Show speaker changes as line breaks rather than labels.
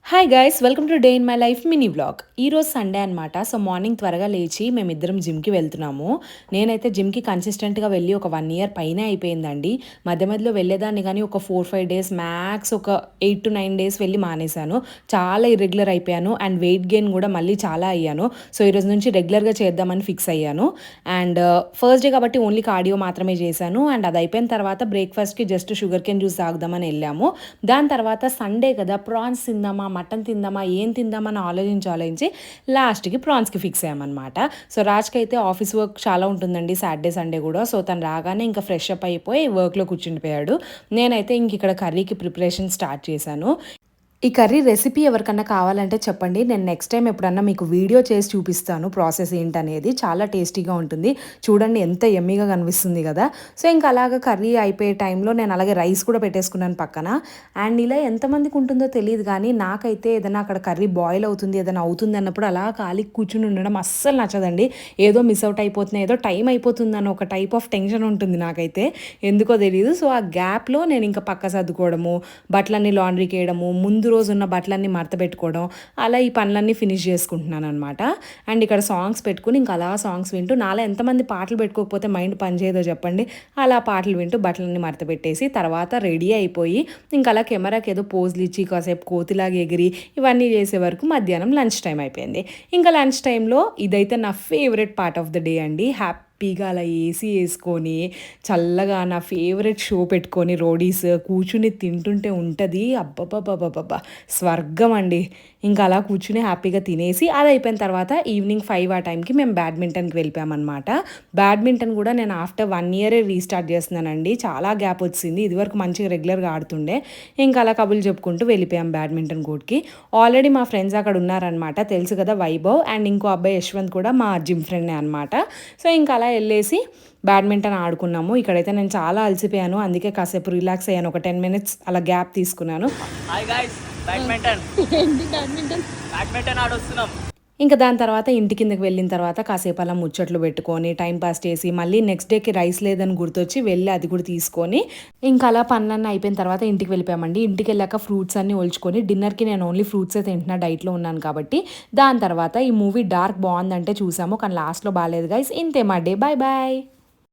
Hi guys, welcome to day in my life mini vlog. ఈరోజు Sunday అనమాట. So morning త్వరగా లేచి మేమిద్దరం జిమ్కి వెళ్తున్నాము. నేనైతే జిమ్కి కన్సిస్టెంట్గా వెళ్ళి ఒక 1 year పైనే అయిపోయిందండి. మధ్య మధ్యలో వెళ్ళేదాన్ని కానీ ఒక 4-5 days మ్యాక్స్, ఒక 8-9 days వెళ్ళి మానేశాను. చాలా ఇర్రెగ్యులర్ అయిపోయాను అండ్ వెయిట్ గెయిన్ కూడా మళ్ళీ చాలా అయ్యాను. సో ఈరోజు నుంచి రెగ్యులర్గా చేద్దామని ఫిక్స్ అయ్యాను. అండ్ ఫస్ట్ డే కాబట్టి ఓన్లీ కార్డియో మాత్రమే చేశాను. అండ్ అది అయిపోయిన తర్వాత బ్రేక్ఫాస్ట్కి జస్ట్ షుగర్ కేన్ జ్యూస్ తాగుదామని వెళ్ళాము. దాని తర్వాత సండే కదా, ప్రాన్స్ తిందామా, మటన్ తిందామా, ఏం తిందామని ఆలోచించి లాస్ట్కి ప్రాన్స్కి ఫిక్స్ అయ్యామన్నమాట. సో రాజ్కి అయితే ఆఫీస్ వర్క్ చాలా ఉంటుందండి సాటర్డే సండే కూడా. సో తను రాగానే ఇంకా ఫ్రెష్ అప్ అయిపోయి వర్క్లో కూర్చుండిపోయాడు. నేనైతే ఇంక ఇక్కడ కర్రీకి ప్రిపరేషన్ స్టార్ట్ చేశాను. ఈ కర్రీ రెసిపీ ఎవరికన్నా కావాలంటే చెప్పండి, నేను నెక్స్ట్ టైం ఎప్పుడన్నా మీకు వీడియో చేసి చూపిస్తాను ప్రాసెస్ ఏంటనేది. చాలా టేస్టీగా ఉంటుంది. చూడండి ఎంత ఎమ్మీగా కనిపిస్తుంది కదా. సో ఇంకా అలాగ కర్రీ అయిపోయే టైంలో నేను అలాగే రైస్ కూడా పెట్టేసుకున్నాను పక్కన. అండ్ ఇలా ఎంతమందికి ఉంటుందో తెలియదు కానీ నాకైతే ఏదైనా అక్కడ కర్రీ బాయిల్ అవుతుంది, ఏదైనా అవుతుంది అన్నప్పుడు అలా ఖాళీ కూర్చుని ఉండడం అస్సలు నచ్చదండి. ఏదో మిస్ అవుట్ అయిపోతున్నాయి, ఏదో టైం అయిపోతుంది అని ఒక టైప్ ఆఫ్ టెన్షన్ ఉంటుంది నాకైతే, ఎందుకో తెలియదు. సో ఆ గ్యాప్లో నేను ఇంకా పక్క సర్దుకోవడము, బట్టలన్నీ లాండ్రీకి వేయడము, ముందు రోజు ఉన్న బట్టలన్నీ మడత పెట్టుకోవడం, అలా ఈ పనులన్నీ ఫినిష్ చేసుకుంటున్నాను అనమాట. అండ్ ఇక్కడ సాంగ్స్ పెట్టుకుని ఇంకా అలా సాంగ్స్ వింటూ, నాలా ఎంతమంది పాటలు పెట్టుకోకపోతే మైండ్ పనిచేయదో చెప్పండి. అలా పాటలు వింటూ బట్టలన్నీ మడత పెట్టేసి తర్వాత రెడీ అయిపోయి ఇంకా అలా కెమెరాకి ఏదో పోజులు ఇచ్చి కాసేపు కోతిలాగా ఎగిరి ఇవన్నీ చేసే వరకు మధ్యాహ్నం లంచ్ టైం అయిపోయింది. ఇంకా లంచ్ టైంలో ఇదైతే నా favourite part of the day అండి. హ్యాపీగా అలా ఏసీ వేసుకొని చల్లగా నా ఫేవరెట్ షో పెట్టుకొని రోడీస్ కూర్చుని తింటుంటే ఉంటుంది అబ్బబ్బబ్బబ్బబ్బా, స్వర్గం అండి. ఇంకా అలా కూర్చుని హ్యాపీగా తినేసి అది అయిపోయిన తర్వాత ఈవినింగ్ 5 ఆ టైంకి మేము బ్యాడ్మింటన్కి వెళ్ళిపోయామన్నమాట. బ్యాడ్మింటన్ కూడా నేను ఆఫ్టర్ 1 year రీస్టార్ట్ చేస్తున్నానండి. చాలా గ్యాప్ వచ్చింది, ఇదివరకు మంచిగా రెగ్యులర్గా ఆడుతుండే. ఇంకా అలా కబుర్లు చెప్పుకుంటూ వెళ్ళిపోయాం బ్యాడ్మింటన్ కోర్ట్కి. ఆల్రెడీ మా ఫ్రెండ్స్ అక్కడ ఉన్నారనమాట, తెలుసు కదా, వైభవ్ అండ్ ఇంకో అబ్బాయి యశ్వంత్ కూడా మా జిమ్ ఫ్రెండే అనమాట. సో ఇంకా అలా వెళ్ళేసి బ్యాడ్మింటన్ ఆడుకున్నాము. ఇక్కడైతే నేను చాలా అలసిపోయాను, అందుకే కాసేపు రిలాక్స్ అయ్యాను. ఒక 10 minutes అలా గ్యాప్ తీసుకున్నాను. బ్యాడ్మింటన్ ఆడొస్తున్నాం. ఇంకా దాని తర్వాత ఇంటి కిందకి వెళ్ళిన తర్వాత కాసేపు అలా ముచ్చట్లు పెట్టుకొని టైం పాస్ చేసి మళ్ళీ నెక్స్ట్ డేకి రైస్ లేదని గుర్తొచ్చి వెళ్ళి అది కూడా తీసుకొని ఇంకా అలా పనులన్నీ అయిపోయిన తర్వాత ఇంటికి వెళ్ళిపోయామండి. ఇంటికి వెళ్ళాక ఫ్రూట్స్ అన్నీ ఒలుచుకొని, డిన్నర్కి నేను ఓన్లీ ఫ్రూట్సే తింటున్నా, డైట్లో ఉన్నాను కాబట్టి. దాని తర్వాత ఈ మూవీ డార్క్ బాగుందంటే చూసాము, కానీ లాస్ట్లో బాగాలేదు గైస్. ఇంతే మా డే. Bye bye.